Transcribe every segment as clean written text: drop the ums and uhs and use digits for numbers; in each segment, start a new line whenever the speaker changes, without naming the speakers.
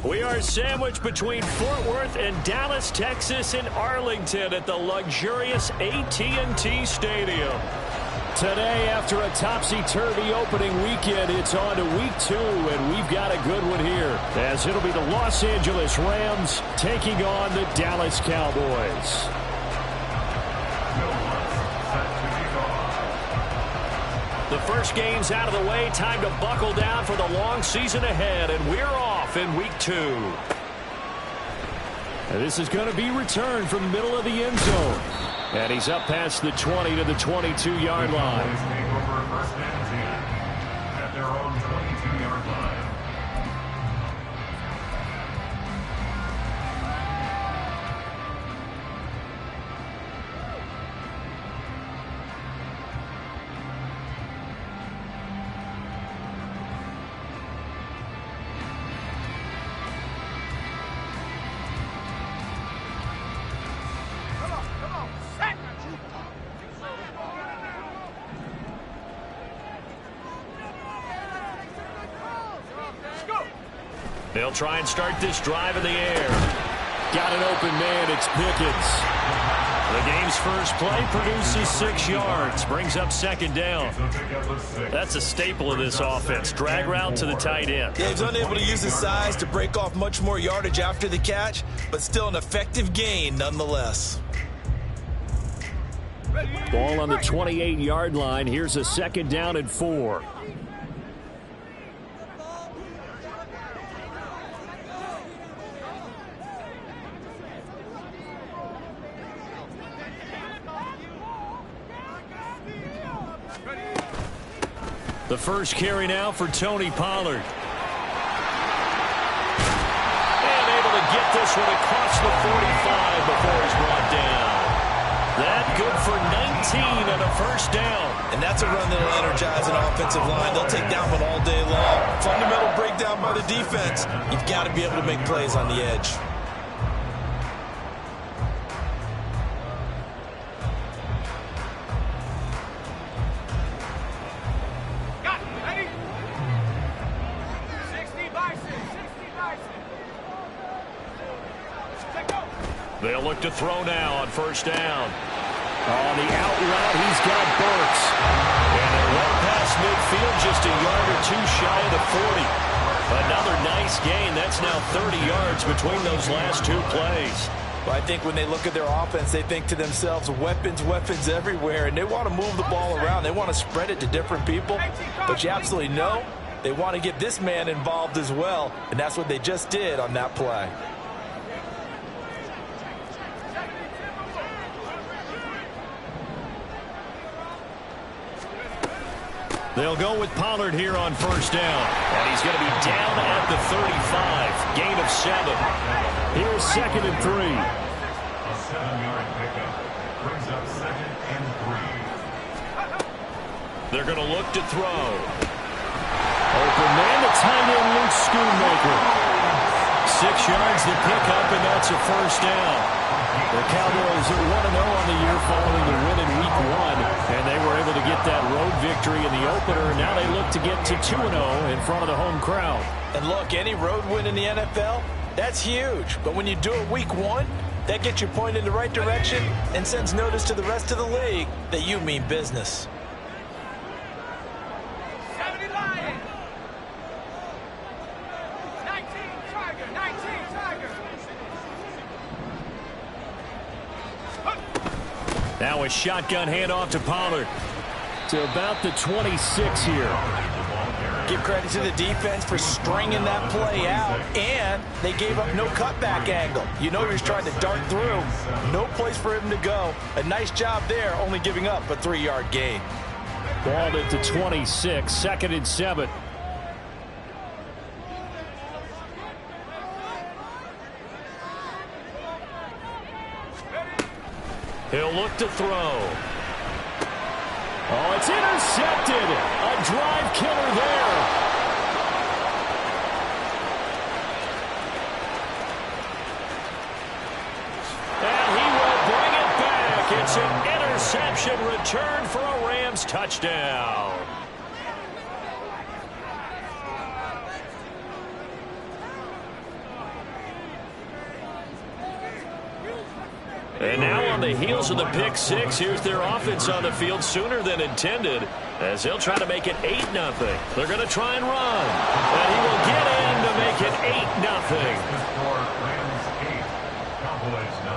We are sandwiched between Fort Worth and Dallas, Texas, and Arlington at the luxurious AT&T Stadium. Today, after a topsy-turvy opening weekend, it's on to week 2, and we've got a good one here, as it'll be the Los Angeles Rams taking on the Dallas Cowboys. The first game's out of the way. Time to buckle down for the long season ahead, and we're off in week 2. And this is going to be returned from the middle of the end zone. And he's up past the 20 to the 22-yard line.
At their own 22-yard line.
They'll try and start this drive in the air. Got an open man. It's Pickens. The game's first play produces 6 yards. Brings up second down. That's a staple of this offense. Drag route to the tight end.
Yeah, he's unable to use his size to break off much more yardage after the catch, but still an effective gain nonetheless.
Ball on the 28-yard line. Here's a second down and 4. The first carry now for Tony Pollard. And able to get this one across the 45 before he's brought down. That good for 19 and a first down.
And that's a run that'll energize an offensive line. They'll take that one all day long. Fundamental breakdown by the defense. You've got to be able to make plays on the edge.
They'll look to throw now on first down. On the out route, he's got Burks. And they're well past midfield, just a yard or two shy of the 40. Another nice gain. That's now 30 yards between those last 2 plays.
Well, I think when they look at their offense, they think to themselves, weapons, weapons everywhere, and they want to move the ball around. They want to spread it to different people. But you absolutely know they want to get this man involved as well, and that's what they just did on that play.
They'll go with Pollard here on first down. And he's going to be down at the 35. Gain of 7. Here's second and 3.
A 7-yard pickup brings up second and 3.
They're going to look to throw. Open man, the tight end, Luke Schoonmaker. 6 yards to pick up, and that's a first down. The Cowboys are 1-0 on the year following the win in week 1, and they were able to get that road victory in the opener. Now they look to get to 2-0 in front of the home crowd.
And look, any road win in the NFL, that's huge. But when you do it week 1, that gets you pointed in the right direction and sends notice to the rest of the league that you mean business.
Now a shotgun handoff to Pollard. To about the 26 here.
Give credit to the defense for stringing that play out, and they gave up no cutback angle. You know he was trying to dart through. No place for him to go. A nice job there, only giving up a 3-yard gain.
Ball at the 26, second and 7. He'll look to throw. Oh, it's intercepted. A drive killer there. And he will bring it back. It's an interception return for a Rams touchdown. And now on the heels of the pick six, here's their offense on the field sooner than intended as they'll try to make it 8-0. They're going to try and run. And he will get in to make it 8-0.
Rams 8, Cowboys 0.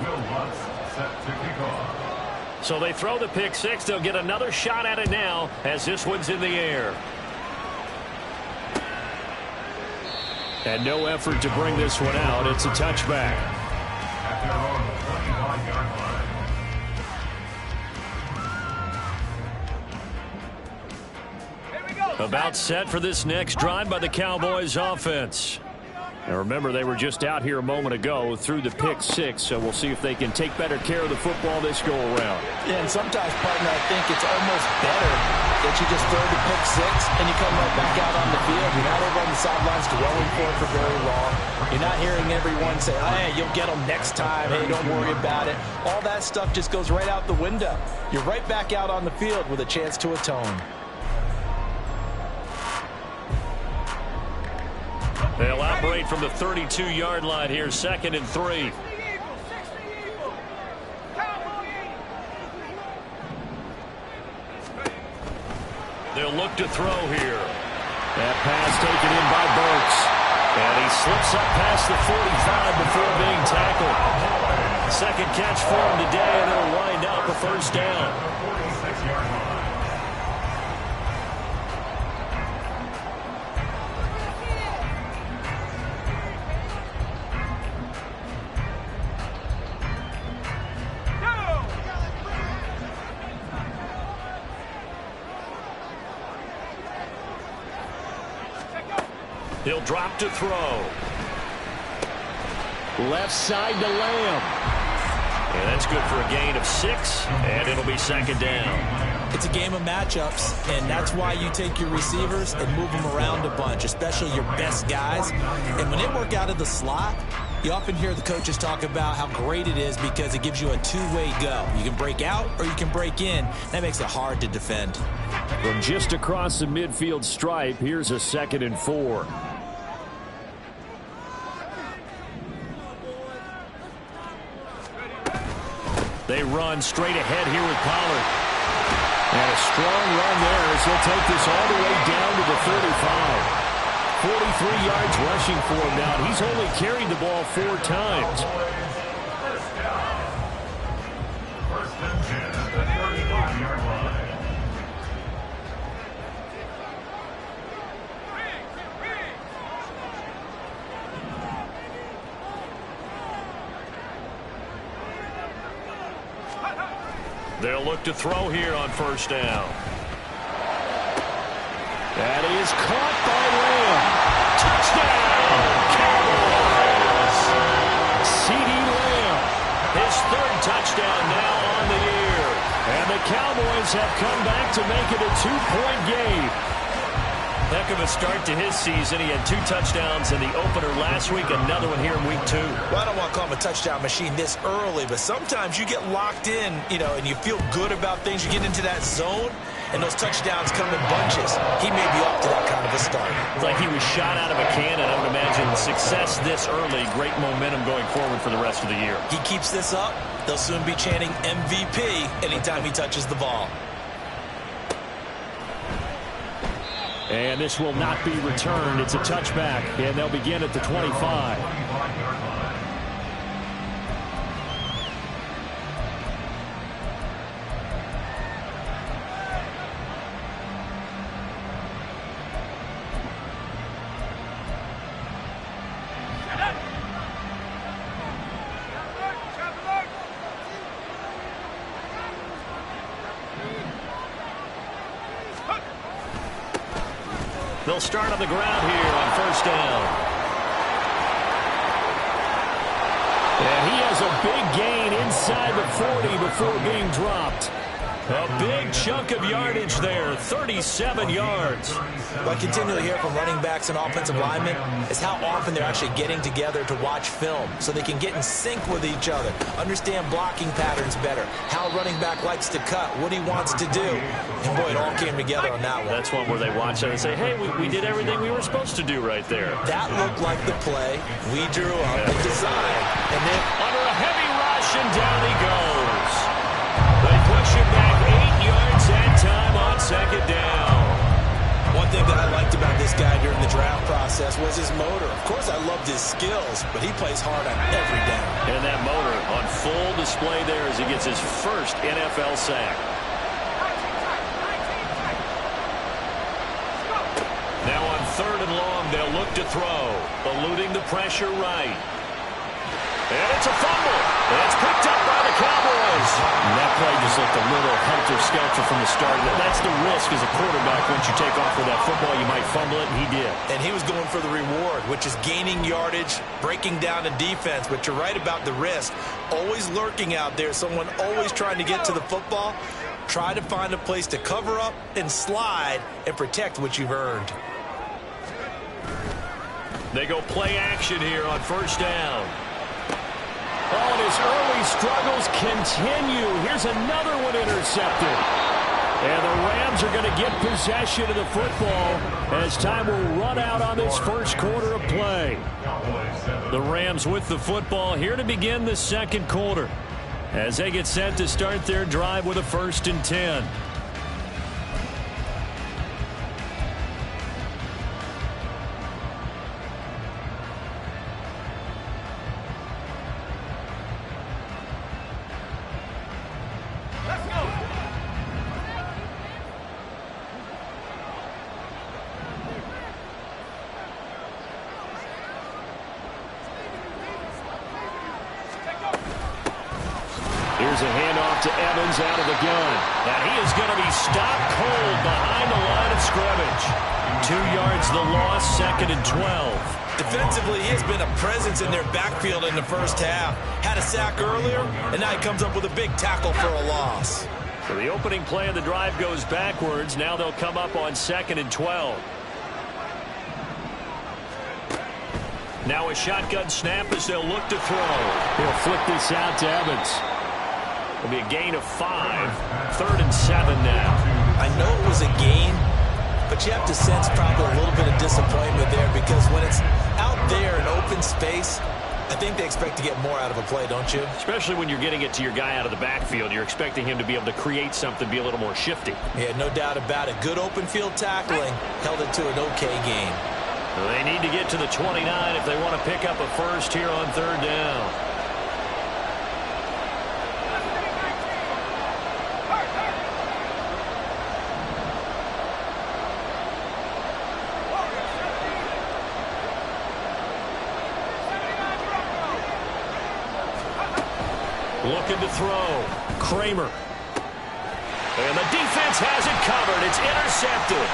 Will Lutz set to kick off.
So they throw the pick six. They'll get another shot at it now as this one's in the air. And no effort to bring this one out. It's a touchback.
At their own 21-yard line.
About set for this next drive by the Cowboys offense. Now remember, they were just out here a moment ago through the pick six, so we'll see if they can take better care of the football this go around.
Yeah, and sometimes, partner, I think it's almost better that you just throw the pick six and you come right back out on the field. You're not over on the sidelines dwelling for it for very long. You're not hearing everyone say, hey, you'll get them next time. Hey, don't worry about it. All that stuff just goes right out the window. You're right back out on the field with a chance to atone.
They'll operate from the 32-yard line here, 2nd and 3. They'll look to throw here. That pass taken in by Burks. And he slips up past the 45 before being tackled. Second catch for him today, and it'll wind up a first down.
46-yard line.
He'll drop to throw. Left side to Lamb. And that's good for a gain of 6, and it'll be 2nd down.
It's a game of matchups, and that's why you take your receivers and move them around a bunch, especially your best guys. And when they work out of the slot, you often hear the coaches talk about how great it is because it gives you a two-way go. You can break out or you can break in. That makes it hard to defend.
From just across the midfield stripe, here's a 2nd and 4. They run straight ahead here with Pollard. And a strong run there as he'll take this all the way down to the 35. 43 yards rushing for him now. He's only carried the ball 4 times.
First down. First and 10 at the 35-yard line.
They'll look to throw here on first down. That is caught by Lamb. Touchdown, Cowboys! C.D. Lamb, his 3rd touchdown now on the year. And the Cowboys have come back to make it a 2-point game. Heck of a start to his season. He had 2 touchdowns in the opener last week, another one here in week 2.
Well, I don't want to call him a touchdown machine this early, but sometimes you get locked in, and you feel good about things. You get into that zone, and those touchdowns come in bunches. He may be off to that kind of a start.
It's like he was shot out of a cannon. I would imagine success this early, great momentum going forward for the rest of the year.
He keeps this up, they'll soon be chanting MVP anytime he touches the ball.
And this will not be returned. It's a touchback, and they'll begin at the 25. They'll start on the ground here on first down. And he has a big gain inside the 40 before being dropped. A big chunk of yardage there, 37 yards.
What I continually hear from running backs and offensive linemen is how often they're actually getting together to watch film so they can get in sync with each other, understand blocking patterns better, how a running back likes to cut, what he wants to do. And boy, it all came together on that one.
That's one where they watch it and say, hey, we did everything we were supposed to do right there.
That looked like the play we drew up and designed. And then
under a heavy rush, and down he goes. They push him back 8 yards that time on second down.
One thing that I liked about this guy during the draft process was his motor. Of course, I loved his skills, but he plays hard on every down.
And that motor on full display there as he gets his first NFL sack. Now on 3rd and long, they'll look to throw, eluding the pressure right. And it's a fumble. And it's picked up by the Cowboys. And that play just looked a little helter-skelter from the start. That's the risk as a quarterback. Once you take off with that football, you might fumble it, and he did.
And he was going for the reward, which is gaining yardage, breaking down the defense. But you're right about the risk. Always lurking out there, someone always trying to get to the football. Try to find a place to cover up and slide and protect what you've earned.
They go play action here on 1st down. Oh, and his early struggles continue. Here's another one intercepted. And the Rams are going to get possession of the football as time will run out on this first quarter of play. The Rams with the football here to begin the second quarter as they get set to start their drive with a 1st and 10. Here's a handoff to Evans out of the gun. And he is going to be stopped cold behind the line of scrimmage. 2 yards the loss, 2nd and 12.
Defensively, he has been a presence in their backfield in the first half. Had a sack earlier, and now he comes up with a big tackle for a loss.
So the opening play of the drive goes backwards. Now they'll come up on 2nd and 12. Now a shotgun snap as they'll look to throw. He'll flick this out to Evans. It'll be a gain of 5. 3rd and 7 now.
I know it was a gain, but you have to sense probably a little bit of disappointment there because when it's out there in open space, I think they expect to get more out of a play, don't you?
Especially when you're getting it to your guy out of the backfield. You're expecting him to be able to create something, be a little more shifty.
Yeah, no doubt about it. Good open field tackling held it to an okay game.
Well, they need to get to the 29 if they want to pick up a first here on 3rd down. Looking to throw. Kramer. And the defense has it covered. It's intercepted.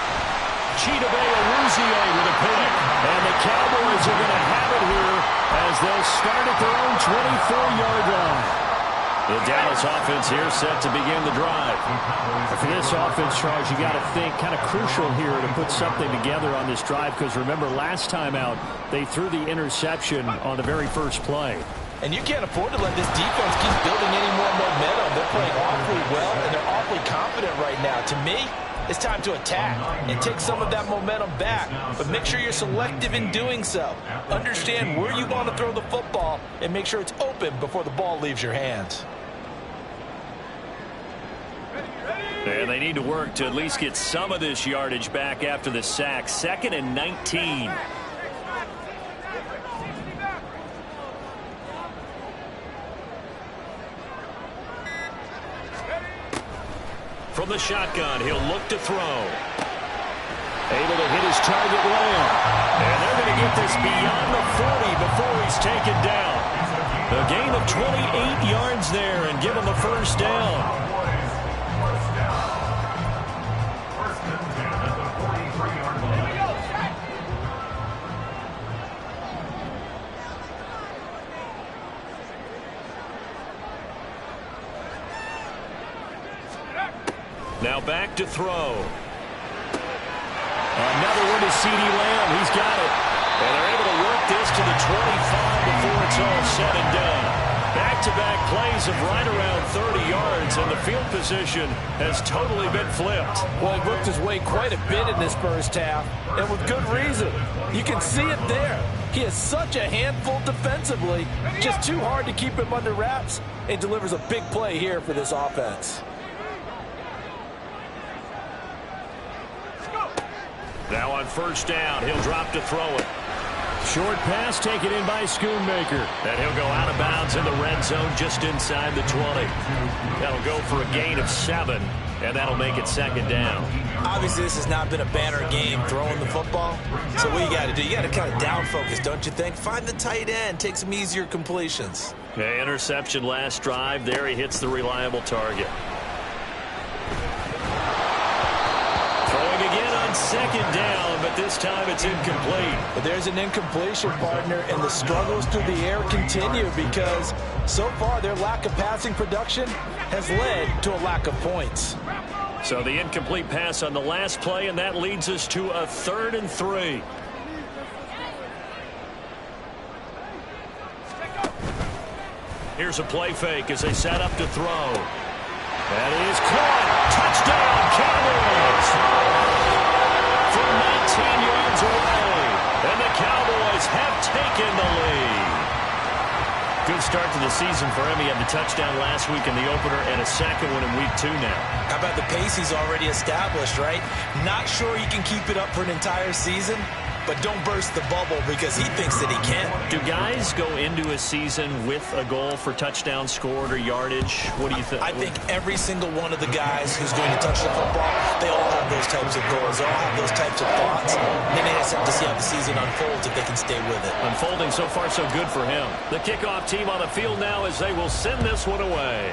Chidobe-Awuzie with a pick. And the Cowboys are going to have it here as they'll start at their own 24-yard line. The Dallas offense here set to begin the drive. For this offense, Charles, you got to think kind of crucial here to put something together on this drive because remember last time out they threw the interception on the very first play.
And you can't afford to let this defense keep building any more momentum. They're playing awfully well, and they're awfully confident right now. To me, it's time to attack and take some of that momentum back. But make sure you're selective in doing so. Understand where you want to throw the football and make sure it's open before the ball leaves your hands.
And they need to work to at least get some of this yardage back after the sack. 2nd and 19. From the shotgun, he'll look to throw. Able to hit his target well. And they're going to get this beyond the 40 before he's taken down. A gain of 28 yards there and give him the first down. Now back to throw. Another one to CeeDee Lamb. He's got it. And they're able to work this to the 25 before it's all said and done. Back-to-back plays of right around 30 yards, and the field position has totally been flipped.
Well, he worked his way quite a bit in this first half, and with good reason. You can see it there. He is such a handful defensively, just too hard to keep him under wraps, and delivers a big play here for this offense.
Now on first down, he'll drop to throw it. Short pass taken in by Schoonmaker. And he'll go out of bounds in the red zone just inside the 20. That'll go for a gain of 7, and that'll make it second down.
Obviously, this has not been a banner game throwing the football. So what you got to do, you got to kind of down focus, don't you think? Find the tight end, take some easier completions.
Okay, interception last drive. There he hits the reliable target. Throwing again on second down, but this time it's incomplete.
But there's an incompletion, partner, and the struggles through the air continue because so far their lack of passing production has led to a lack of points.
So the incomplete pass on the last play, and that leads us to a 3rd and 3. Here's a play fake as they set up to throw. That is caught. Touchdown, Cowboys! From 19 yards away, and the Cowboys have taken the lead. Good start to the season for him. He had the touchdown last week in the opener and a second one in week 2 now.
How about the pace he's already established, right? Not sure he can keep it up for an entire season, but don't burst the bubble because he thinks that he can.
Do guys go into a season with a goal for touchdown scored or yardage? What do you think?
I think every single one of the guys who's going to touch the football, they all have those types of goals. They all have those types of thoughts. And then they just have to see how the season unfolds if they can stay with it.
Unfolding so far so good for him. The kickoff team on the field now as they will send this one away.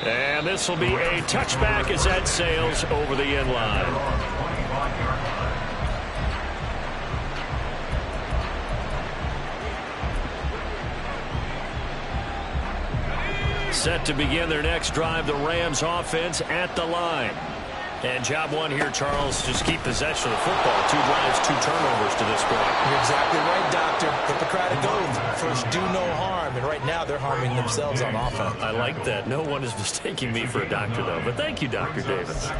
And this will be a touchback as that sails over the end line. Set to begin their next drive, the Rams offense at the line. And job one here, Charles, just keep possession of the football. 2 drives, 2 turnovers to this point.
You're exactly right, Doctor. Hippocratic oath. First, do no harm. And right now, they're harming themselves on offense.
I like that. No one is mistaking me for a doctor, though. But thank you, Dr. Davis.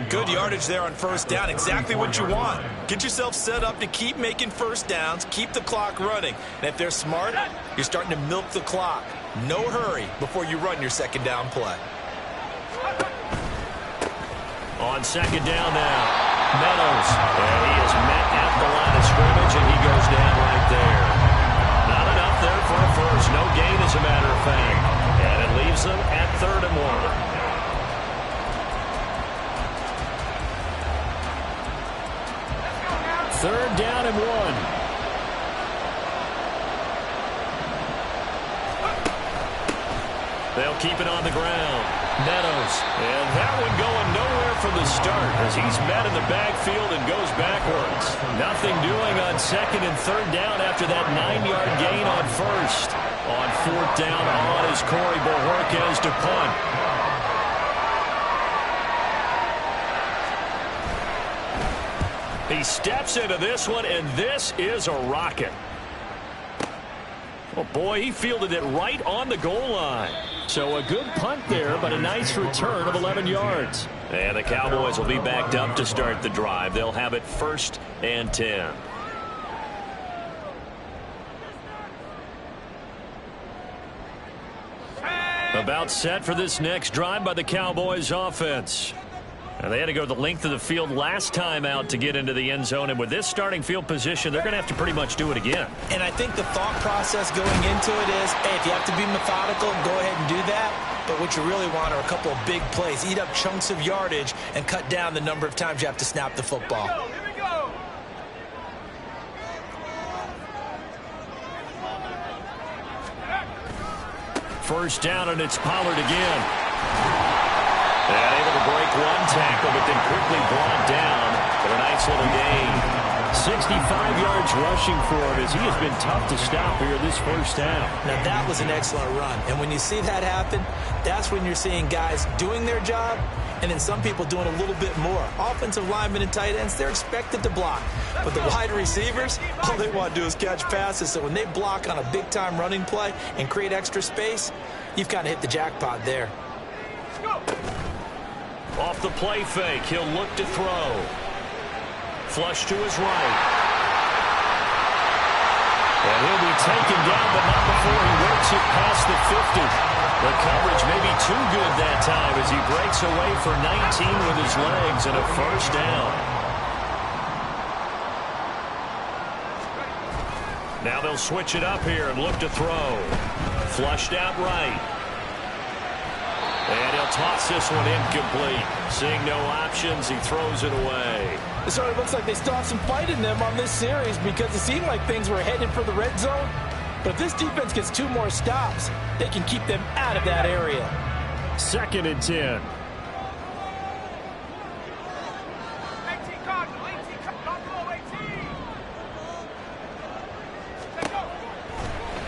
Good yardage there on first down. Exactly what you want. Get yourself set up to keep making first downs, keep the clock running. And if they're smart, you're starting to milk the clock. No hurry before you run your second down play.
On second down now, Meadows. And he is met at the line of scrimmage, and he goes down right there. Not enough there for a first. No gain, as a matter of fact. And it leaves them at 3rd and 1. 3rd down and 1. They'll keep it on the ground. Meadows. And that one going nowhere from the start as he's met in the backfield and goes backwards. Nothing doing on 2nd and 3rd down after that 9-yard gain on first. On 4th down on is Corey Bojorquez to punt. He steps into this one, and this is a rocket. Oh, boy, he fielded it right on the goal line. So a good punt there, but a nice return of 11 yards. And the Cowboys will be backed up to start the drive. They'll have it 1st and 10. About set for this next drive by the Cowboys offense. And they had to go the length of the field last time out to get into the end zone. And with this starting field position, they're going to have to pretty much do it again.
And I think the thought process going into it is, hey, if you have to be methodical, go ahead and do that. But what you really want are a couple of big plays. Eat up chunks of yardage and cut down the number of times you have to snap the football.
Here we go.
First down, and it's Pollard again. And able to break one tackle, but then quickly brought down for a nice little gain. 65 yards rushing for him as he has been tough to stop here this first half.
Now, that was an excellent run. And when you see that happen, that's when you're seeing guys doing their job and then some people doing a little bit more. Offensive linemen and tight ends, they're expected to block. But the wide receivers, all they want to do is catch passes. So when they block on a big-time running play and create extra space, you've kind of hit the jackpot there.
Off the play fake, he'll look to throw. Flush to his right. And he'll be taken down, but not before he works it past the 50. The coverage may be too good that time as he breaks away for 19 with his legs and a first down. Now they'll switch it up here and look to throw. Flushed out right. And he'll toss this one incomplete. Seeing no options, he throws it away.
It sort of looks like they still have some fight in them on this series because it seemed like things were headed for the red zone. But if this defense gets 2 more stops, they can keep them out of that area.
2nd and 10.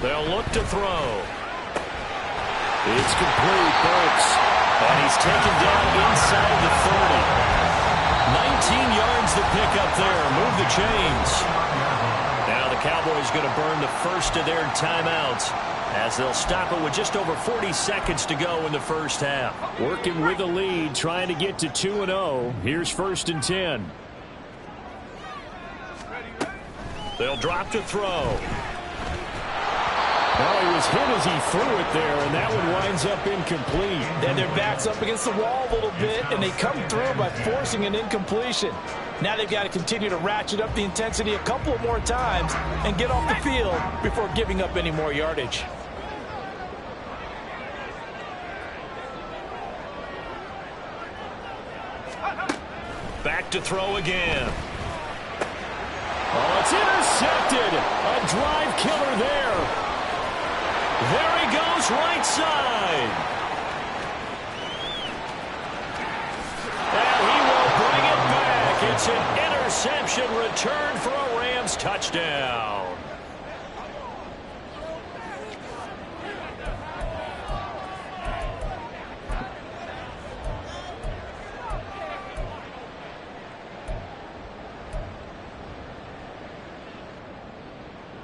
They'll look to throw. It's complete, Burks. And he's taken down inside the 30. 19 yards to pick up there. Move the chains. Now the Cowboys going to burn the first of their timeouts as they'll stop it with just over 40 seconds to go in the first half. Working with a lead, trying to get to 2-0. Here's 1st and 10. They'll drop to throw. Well, he was hit as he threw it there, and that one winds up incomplete.
Then their back's up against the wall a little bit, and they come through by forcing an incompletion. Now they've got to continue to ratchet up the intensity a couple of more times and get off the field before giving up any more yardage.
Back to throw again. Oh, it's intercepted. A drive killer there. There he goes, right side. And he will bring it back. It's an interception return for a Rams touchdown.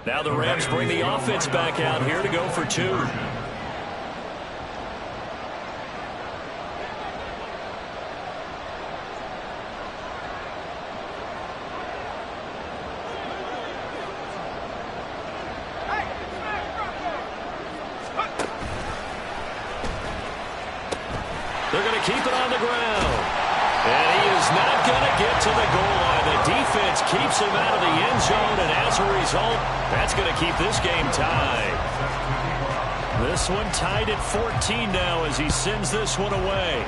Now the Rams bring the offense back out here to go for 2. They're going to keep it on the ground. And he is not going to get to the goal line. The defense keeps him out of the end zone, and as a result, that's going to keep this game tied. This one tied at 14 now as he sends this one away.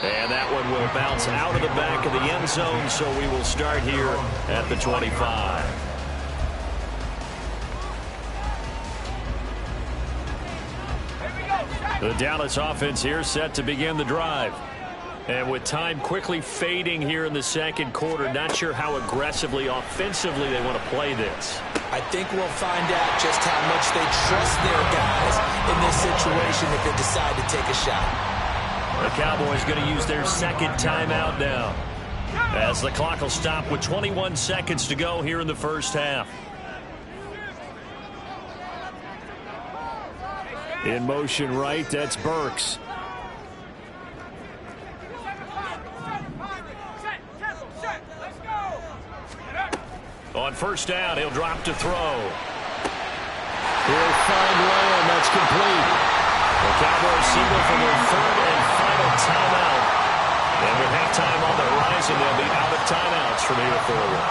And that one will bounce out of the back of the end zone, so we will start here at the 25. The Dallas offense here set to begin the drive. And with time quickly fading here in the second quarter, not sure how aggressively, offensively they want to play this.
I think we'll find out just how much they trust their guys in this situation if they decide to take a shot.
The Cowboys going to use their 2nd timeout now, as the clock will stop with 21 seconds to go here in the first half. In motion right, that's Burks. On first down, he'll drop to throw. He'll find Lamb. That's complete. The Cowboys signal for their 3rd and final timeout. And with halftime on the horizon, they'll be out of timeouts from here forward.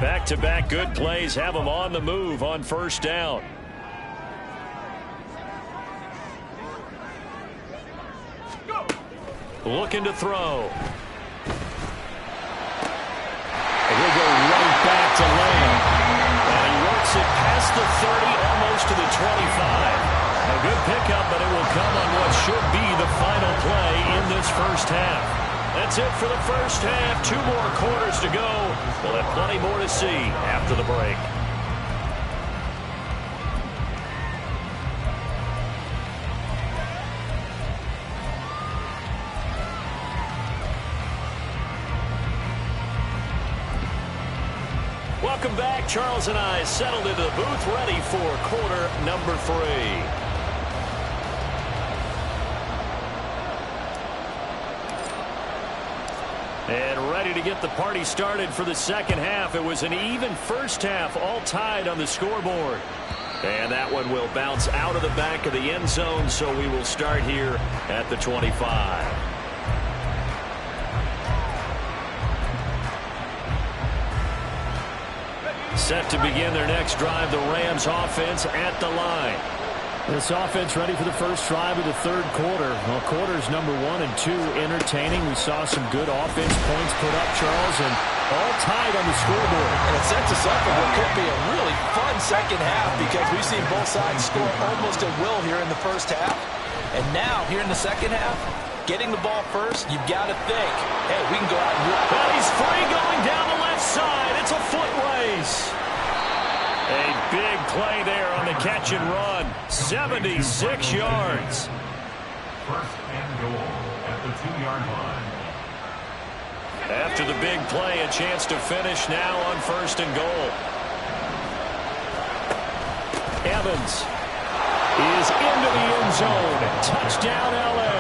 Back-to-back good plays have them on the move on first down. Looking to throw. And he'll go right back to Lamb. the 30, almost to the 25. A good pickup, but it will come on what should be the final play in this first half. That's it for the first half. 2 more quarters to go. We'll have plenty more to see after the break. Welcome back. Charles and I settled into the booth, ready for quarter number 3. And ready to get the party started for the second half. It was an even first half, all tied on the scoreboard. And that one will bounce out of the back of the end zone, so we will start here at the 25. Set to begin their next drive, the Rams offense at the line.
This offense ready for the first drive of the third quarter. Well, quarters number 1 and 2 entertaining. We saw some good offense points put up, Charles, and all tied on the scoreboard.
And it sets us up for what could be a really fun second half because we've seen both sides score almost at will here in the first half. And now, here in the second half, getting the ball first, you've got to think, hey, we can go out and win.
Well, he's free going down the left side. It's a foot race. A big play there on the catch and run. 76 yards.
First and goal at the 2-yard line.
After the big play, a chance to finish now on first and goal. Evans is into the end zone. Touchdown, L.A.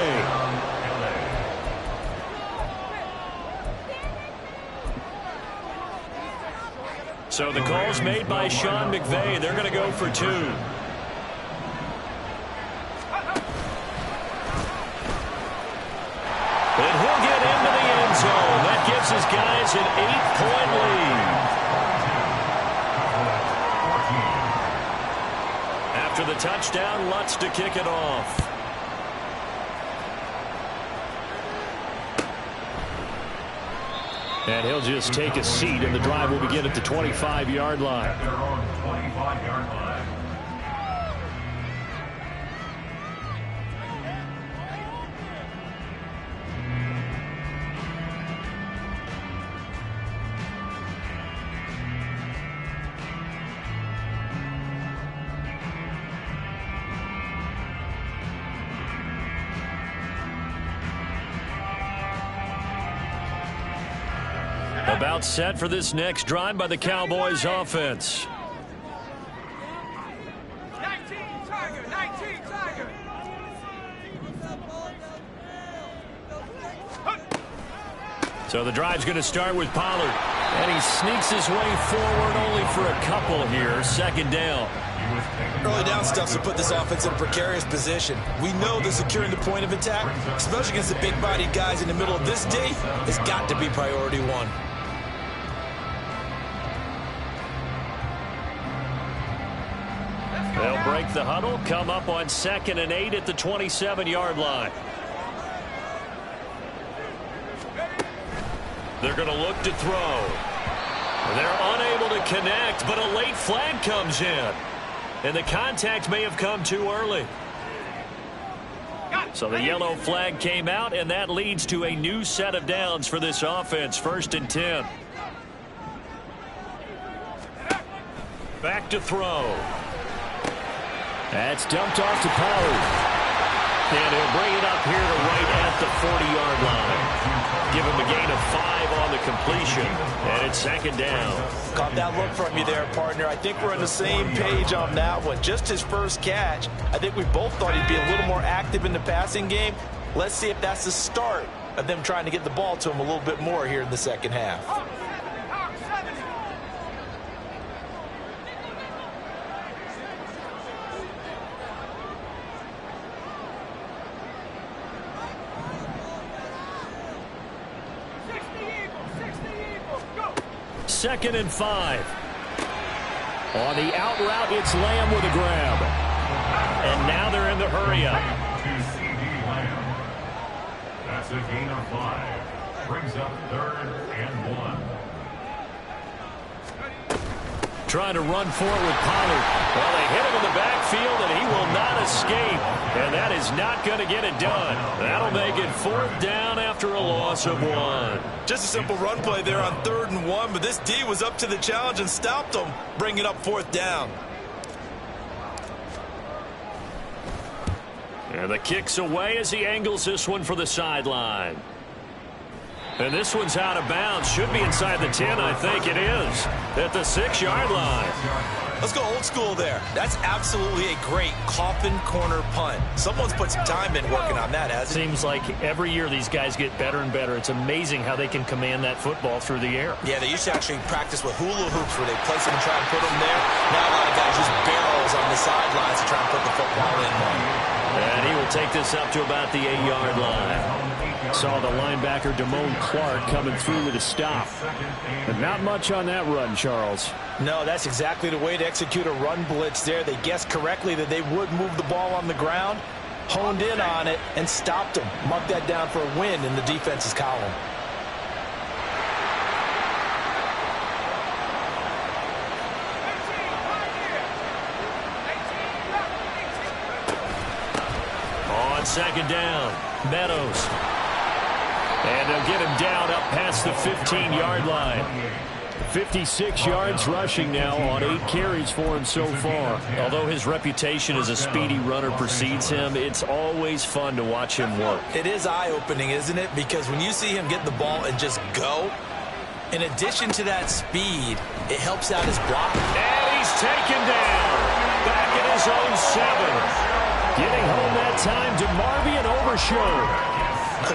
So the call's made by Sean McVay. They're going to go for 2. And he'll get into the end zone. That gives his guys an 8-point lead. After the touchdown, Lutz to kick it off. And he'll just take a seat, and the drive will begin at the 25-yard line.
At their own 25-yard line.
About set for this next drive by the Cowboys offense.
19 Tiger.
So the drive's going to start with Pollard. And he sneaks his way forward only for a couple here. Second down.
Early down stuff's to put this offense in a precarious position. We know that securing the point of attack, especially against the big-bodied guys in the middle of this D, has got to be priority 1.
They'll break the huddle, come up on 2nd and 8 at the 27-yard line. They're going to look to throw. They're unable to connect, but a late flag comes in. And the contact may have come too early. So the yellow flag came out, and that leads to a new set of downs for this offense. 1st and 10. Back to throw.
That's dumped off to Pollard.
And he'll bring it up here to right at the 40-yard line. Give him a gain of 5 on the completion. And it's 2nd down.
Caught that look from you there, partner. I think we're on the same page on that one. Just his first catch. I think we both thought he'd be a little more active in the passing game. Let's see if that's the start of them trying to get the ball to him a little bit more here in the second half.
Second and 5. On the out route, it's Lamb with a grab. And now they're in the hurry up.
To C.D. Lamb. That's a gain of 5. Brings up 3rd and 1.
Trying to run for it with Pollard. Well, they hit him in the backfield, and he will not escape. And that is not going to get it done. That'll make it 4th down after a loss of 1.
Just a simple run play there on 3rd and 1, but this D was up to the challenge and stopped him, bringing up 4th down.
And the kick's away as he angles this one for the sideline. And this one's out of bounds. Should be inside the 10, I think it is. At the 6-yard line.
Let's go old school there. That's absolutely a great coffin corner punt. Someone's put some time in working on that, hasn't it?
Seems like every year these guys get better and better. It's amazing how they can command that football through the air.
Yeah, they used to actually practice with hula hoops where they place them and try and put them there. Now a lot of guys use barrels on the sidelines to try and put the football in one.
And he will take this up to about the 8-yard line.
Saw the linebacker Damone Clark coming through with a stop. But not much on that run, Charles.
No, that's exactly the way to execute a run blitz there. They guessed correctly that they would move the ball on the ground, honed in on it, and stopped them. Mark that down for a win in the defense's column.
On 2nd down, Meadows. And they'll get him down up past the 15-yard line.
56 yards rushing now on 8 carries for him so far.
Although his reputation as a speedy runner precedes him, it's always fun to watch him work.
It is eye-opening, isn't it? Because when you see him get the ball and just go, in addition to that speed, it helps out his block.
And he's taken down. Back at his own 7.
Getting home that time to Marvian Overshow.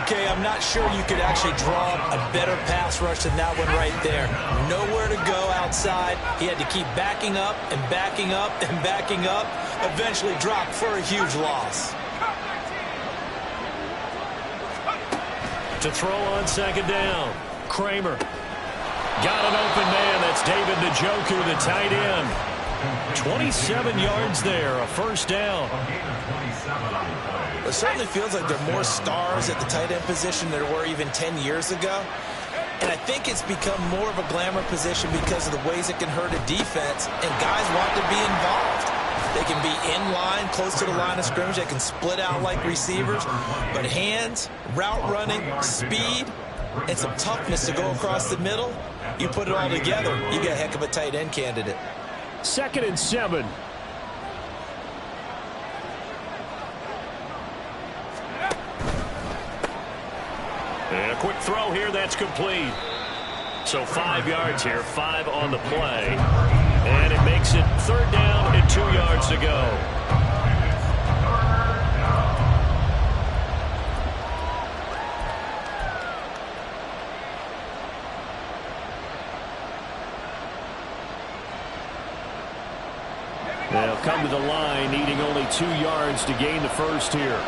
Okay, I'm not sure you could actually draw a better pass rush than that one right there. Nowhere to go outside. He had to keep backing up and backing up and backing up. Eventually dropped for a huge loss.
To throw on 2nd down, Kramer. Got an open man. That's David Njoku, the tight end. 27 yards there, a 1st down.
It certainly feels like there are more stars at the tight end position than there were even 10 years ago. And I think it's become more of a glamour position because of the ways it can hurt a defense, and guys want to be involved. They can be in line, close to the line of scrimmage. They can split out like receivers. But hands, route running, speed, and some toughness to go across the middle, you put it all together, you get a heck of a tight end candidate.
2nd and 7.
And a quick throw here, that's complete. So 5 yards here, 5 on the play. And it makes it 3rd down and 2 yards to go.
They'll come to the line, needing only 2 yards to gain the 1st here.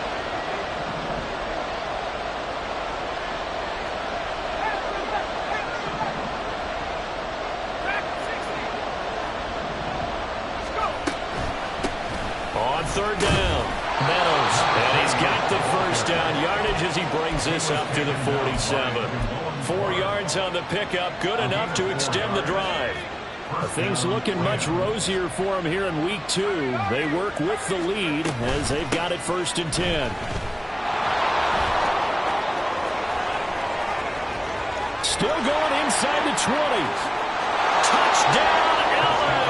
On 3rd down, Meadows. And he's got the 1st down yardage as he brings this up to the 47. 4 yards on the pickup, good enough to extend the drive.
Things looking much rosier for him here in week 2. They work with the lead as they've got it 1st and 10. Still going inside the 20.
Touchdown, LA!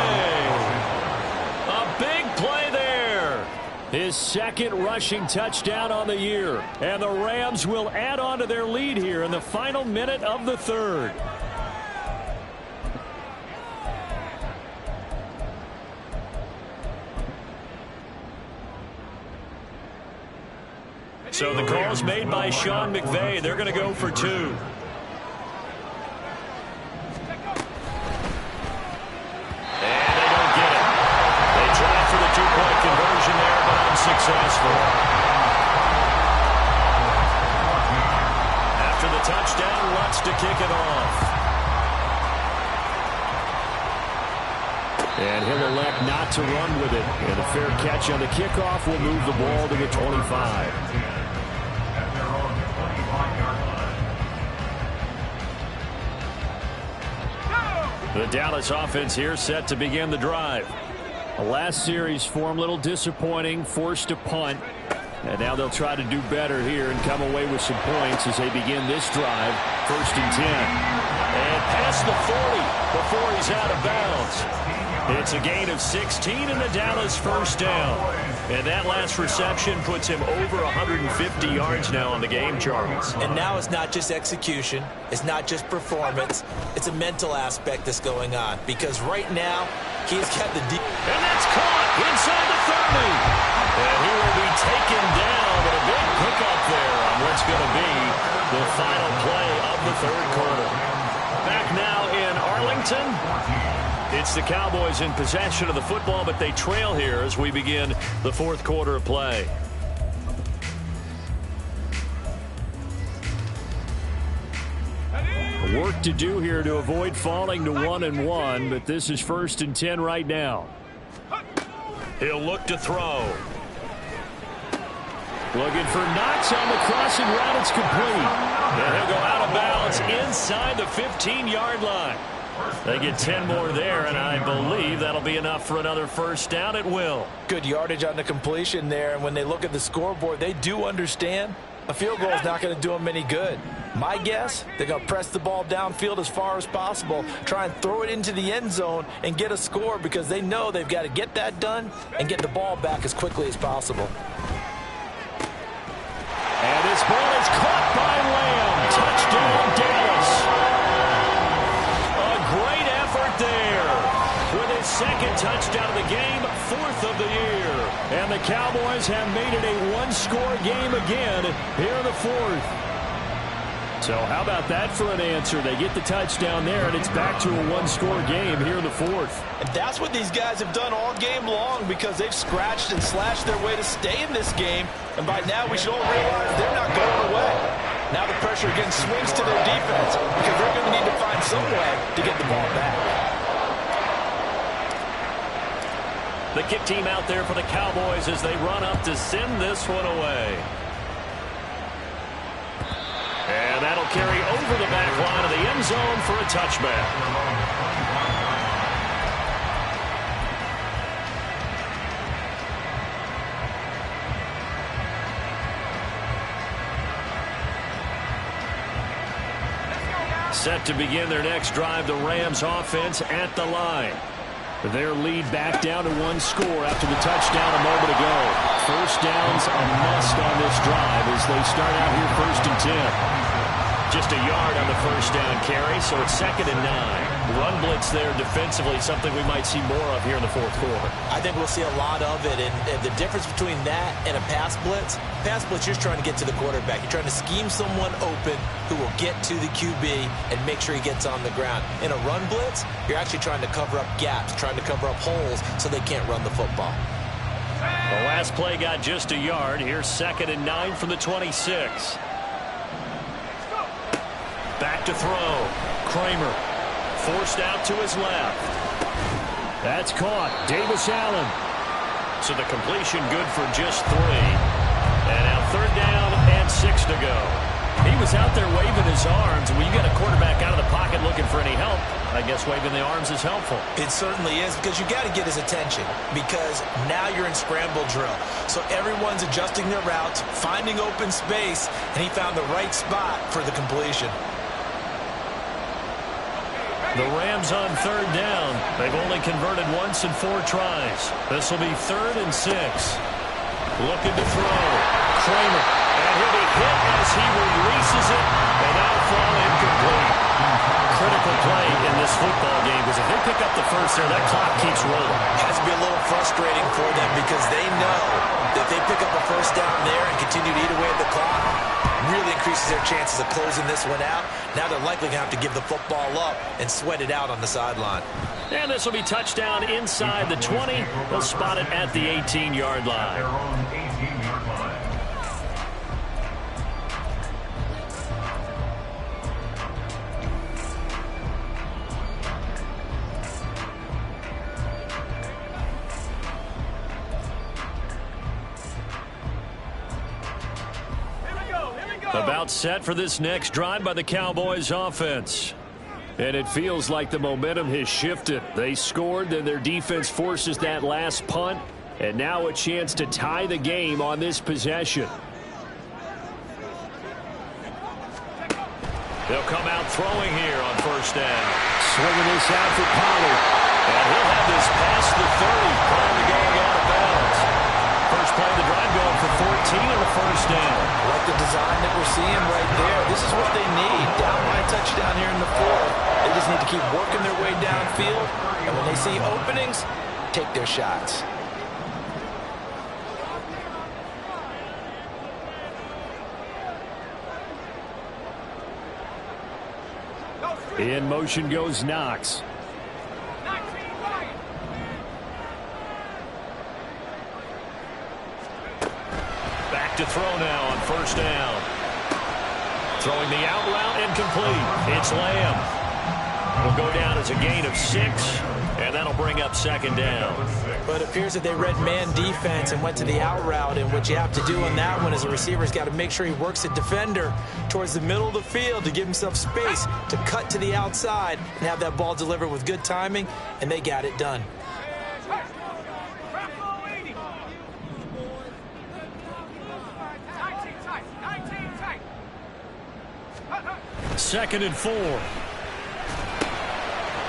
A big play there.
His 2nd rushing touchdown on the year. And the Rams will add on to their lead here in the final minute of the 3rd.
So the call's made by Sean McVay. They're going to go for 2. And they don't get it. They tried for the 2-point conversion there, but unsuccessful. After the touchdown, Lutz to kick it off.
And he'll elect not to run with it. And a fair catch on the kickoff will move the ball to the 25.
The Dallas offense here set to begin the drive.
The last series for him, a little disappointing, forced a punt. And now they'll try to do better here and come away with some points as they begin this drive. 1st and 10.
And past the 40 before he's out of bounds. It's a gain of 16 and the Dallas first down. And that last reception puts him over 150 yards now on the game, Charles.
And now it's not just execution. It's not just performance. It's a mental aspect that's going on. Because right now, he's got the deep.
And that's caught inside the 30. And he will be taken down, but a big pickup there on what's going to be the final play of the 3rd quarter. Back now in Arlington. It's the Cowboys in possession of the football, but they trail here as we begin the 4th quarter of play.
Work to do here to avoid falling to 1-1, but this is 1st and 10 right now.
He'll look to throw.
Looking for Knox on the crossing route. It's complete.
And he'll go out of bounds inside the 15-yard line. They get 10 more there, and I believe that'll be enough for another first down. It will.
Good yardage on the completion there, and when they look at the scoreboard, they do understand a field goal is not going to do them any good. My guess, they're going to press the ball downfield as far as possible, try and throw it into the end zone and get a score because they know they've got to get that done and get the ball back as quickly as possible.
And this ball is caught by Lamb. Touchdown, Dallas. Great effort there with his 2nd touchdown of the game, 4th of the year.
And the Cowboys have made it a one-score game again here in the 4th. So how about that for an answer? They get the touchdown there, and it's back to a one-score game here in the 4th.
And that's what these guys have done all game long because they've scratched and slashed their way to stay in this game. And by now we should all realize they're not going away. Now the pressure again swings to their defense because they're going to need to find some way to get the ball back.
The kick team out there for the Cowboys as they run up to send this one away. And that'll carry over the back line of the end zone for a touchback. Set to begin their next drive, the Rams offense at the line.
Their lead back down to 1 score after the touchdown a moment ago. First down's a must on this drive as they start out here 1st and 10.
Just a yard on the first down carry, so it's 2nd and 9. Run blitz there defensively, something we might see more of here in the 4th quarter.
I think we'll see a lot of it, and the difference between that and a pass blitz, you're trying to get to the quarterback. You're trying to scheme someone open who will get to the QB and make sure he gets on the ground. In a run blitz, you're actually trying to cover up gaps, trying to cover up holes so they can't run the football.
The last play got just a yard. Here's 2nd and 9 from the 26. Back to throw. Kramer forced out to his left.
That's caught. Davis Allen.
So the completion good for just 3. And now 3rd down and 6 to go. He was out there waving his arms. When you got a quarterback out of the pocket looking for any help, I guess waving the arms is helpful.
It certainly is because you got to get his attention because now you're in scramble drill. So everyone's adjusting their routes, finding open space, and he found the right spot for the completion.
The Rams on 3rd down. They've only converted once in 4 tries. This will be 3rd and 6. Looking to throw. Kramer. And he'll be hit as he releases it. And that'll fall incomplete. Critical play in this football game because if they pick up the first there, that clock keeps rolling.
It has to be a little frustrating for them because they know that if they pick up a first down there and continue to eat away at the clock, really increases their chances of closing this one out. Now they're likely going to have to give the football up and sweat it out on the sideline.
And this will be touchdown inside the 20. They'll spot it at the 18-yard line.
Their own 18-yard line.
About set for this next drive by the Cowboys offense. And it feels like the momentum has shifted. They scored, then their defense forces that last punt, and now a chance to tie the game on this possession. They'll come out throwing here on first down. Swinging this out for Pollard. And he'll have this past the 30 prior to going out of bounds. First play of the drive going for 14 on the first down.
Like the design that we're seeing right there. This is what they need. Down by a touchdown here in the fourth. They just need to keep working their way downfield. And when they see openings, take their shots.
In motion goes Knox. Back to throw now on first down. Throwing the out route incomplete. It's Lamb. Will go down as a gain of 6, and that'll bring up second down.
But it appears that they read man defense and went to the out route, and what you have to do on that one as a receiver's got to make sure he works the defender towards the middle of the field to give himself space to cut to the outside and have that ball delivered with good timing, and they got it done.
Second and 4.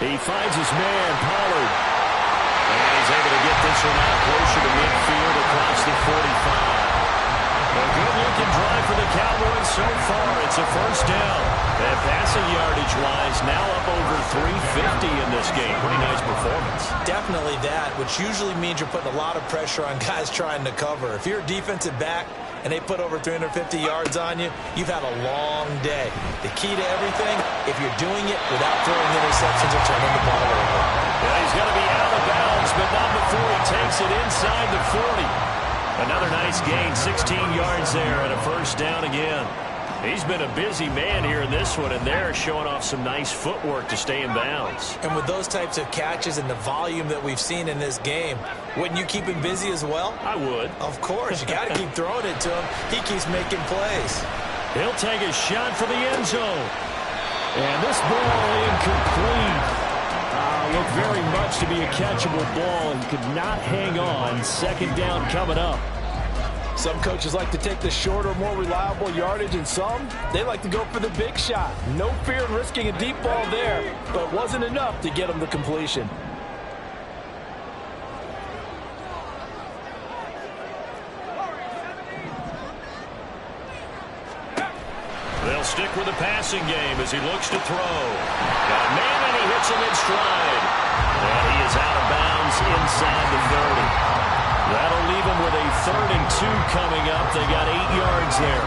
He finds his man, Pollard. And he's able to get this one out closer to midfield across the 45. A good-looking drive for the Cowboys so far. It's a first down. And passing yardage-wise, now up over 350 in this game. Pretty nice performance.
Definitely that, which usually means you're putting a lot of pressure on guys trying to cover. If you're a defensive back and they put over 350 yards on you, you've had a long day. The key to everything, if you're doing it without throwing interceptions or turning the ball over.
Yeah, he's going to be out of bounds, but not before he takes it inside the 40. Another nice gain, 16 yards there, and a first down again. He's been a busy man here in this one, and they're showing off some nice footwork to stay in bounds.
And with those types of catches and the volume that we've seen in this game, wouldn't you keep him busy as well?
I would.
Of course. You got to keep throwing it to him. He keeps making plays.
He'll take a shot for the end zone. And this ball incomplete. Looked very much to be a catchable ball and could not hang on. Second down coming up.
Some coaches like to take the shorter, more reliable yardage, and some, they like to go for the big shot. No fear in risking a deep ball there, but it wasn't enough to get them the completion.
They'll stick with the passing game as he looks to throw. Got a man, and he hits him in stride. And he is out of bounds inside the 30. That'll leave him with a 3rd and 2 coming up. They got 8 yards there.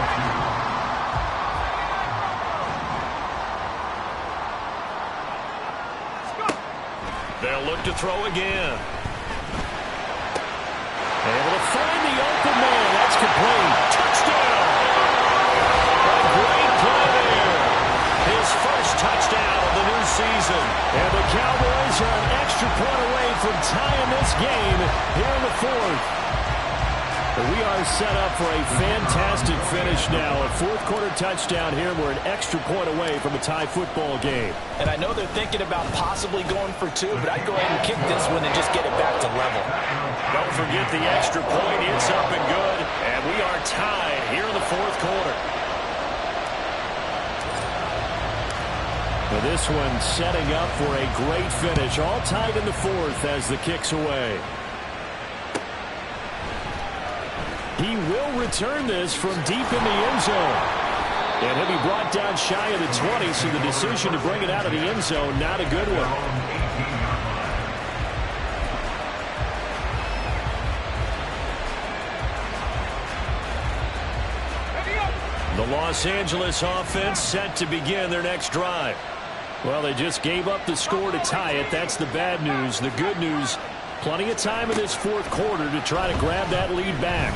They'll look to throw again. Able to find the open man. That's complete. Touchdown. A great play there. His first touchdown of the new season. And the Cowboys are an extra point away from tying this game here in the 4th. We are set up for a fantastic finish now. A 4th-quarter touchdown here. We're an extra point away from a tie football game.
And I know they're thinking about possibly going for 2, but I'd go ahead and kick this one and just get it back to level.
Don't forget the extra point. It's up and good. And we are tied here in the 4th quarter. Now this one setting up for a great finish. All tied in the 4th as the kick's away. He will return this from deep in the end zone. And he'll be brought down shy of the 20, so the decision to bring it out of the end zone, not a good one. The Los Angeles offense set to begin their next drive. Well, they just gave up the score to tie it. That's the bad news. The good news, plenty of time in this 4th quarter to try to grab that lead back.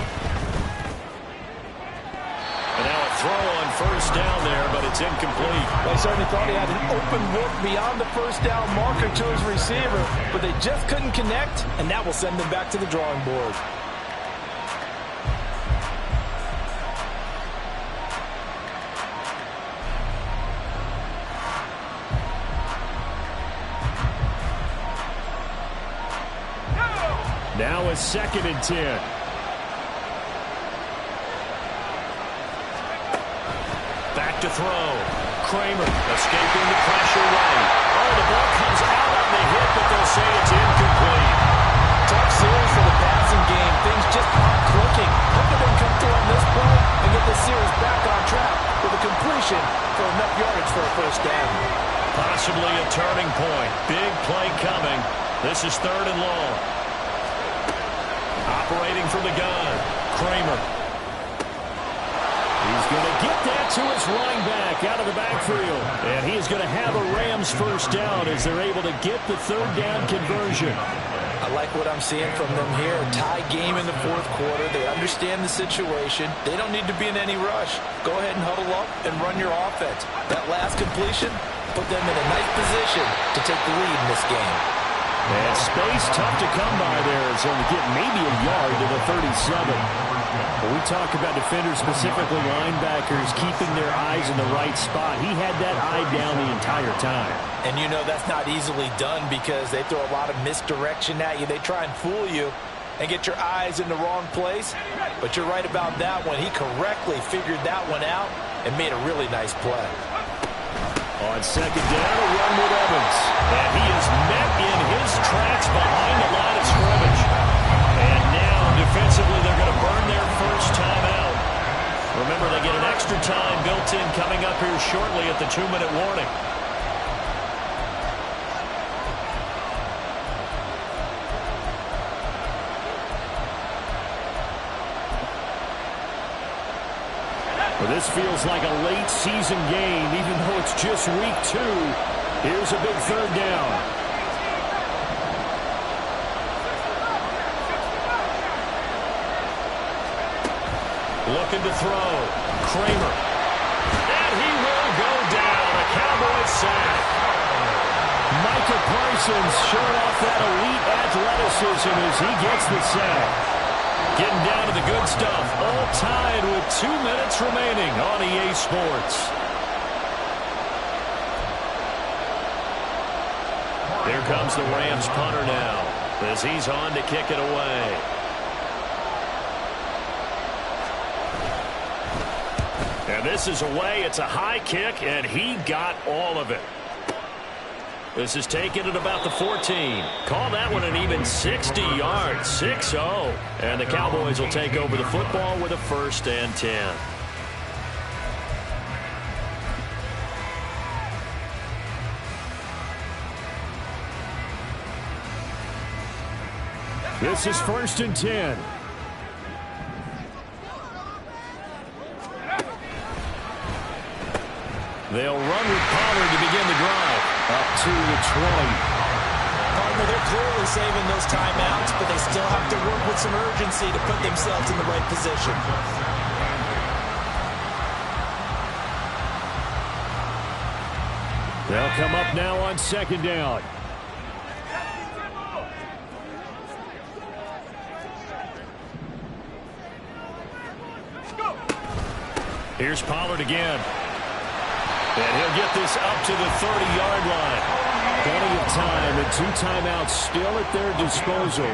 And now a throw on first down there, but it's incomplete.
Well, he certainly thought he had an open look beyond the first down marker to his receiver, but they just couldn't connect, and that will send them back to the drawing board.
now a 2nd and 10.
Back to throw. Kramer escaping the pressure right. Oh, the ball comes out on the hit, but they'll say it's incomplete.
Tough series for the passing game. Things just aren't clicking. Hope they come through on this play and get the series back on track with a completion for enough yardage for a first down.
Possibly a turning point. Big play coming. This is 3rd and long. Operating from the gun. Kramer.
He's going to get that to his running back out of the backfield. And he is going to have a Rams first down as they're able to get the 3rd down conversion.
I like what I'm seeing from them here. A tie game in the 4th quarter. They understand the situation. They don't need to be in any rush. Go ahead and huddle up and run your offense. That last completion put them in a nice position to take the lead in this game.
And space tough to come by there. It's going to get maybe a yard to the 37. When we talk about defenders, specifically linebackers, keeping their eyes in the right spot, he had that eye down the entire time.
And you know that's not easily done because they throw a lot of misdirection at you. They try and fool you and get your eyes in the wrong place. But you're right about that one. He correctly figured that one out and made a really nice play.
On 2nd down, a run with Evans.
And he is met in his tracks behind the line of scrimmage. And now, defensively, they're going to burn their first time out. Remember, they get an extra time built in coming up here shortly at the 2-minute warning.
Well, this feels like a late season game, even though it's just week 2. Here's a big 3rd down.
Looking to throw. Kramer. And he will go down. A Cowboy sack.
Micah Parsons showing off that elite athleticism as he gets the sack.
Getting down to the good stuff. All tied with 2 minutes remaining on EA Sports. Here comes the Rams punter now as he's on to kick it away. And this is away. It's a high kick, and he got all of it. This is taken at about the 14. Call that one an even 60 yards, 6-0. And the Cowboys will take over the football with a 1st and 10.
This is 1st and 10.
They'll run with Pollard to begin the drive.
Up to the 20.
Partner, they're clearly saving those timeouts, but they still have to work with some urgency to put themselves in the right position.
They'll come up now on 2nd down.
Here's Pollard again. And he'll get this up to the 30-yard line.
Plenty of time and 2 timeouts still at their disposal.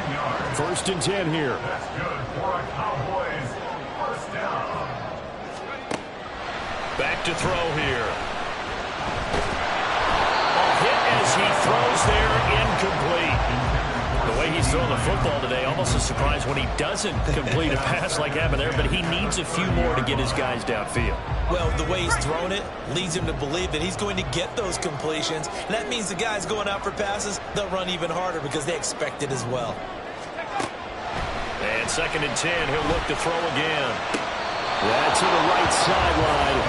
1st and 10 here.
That's good for a Cowboys first down.
Back to throw here. A hit as he throws there, incomplete. The way he's throwing the football today, almost a surprise when he doesn't complete a pass like happened there, but he needs a few more to get his guys downfield.
Well, the way he's thrown it leads him to believe that he's going to get those completions. And that means the guys going out for passes, they'll run even harder because they expect it as well.
And 2nd and 10, he'll look to throw again.
That's to the right sideline,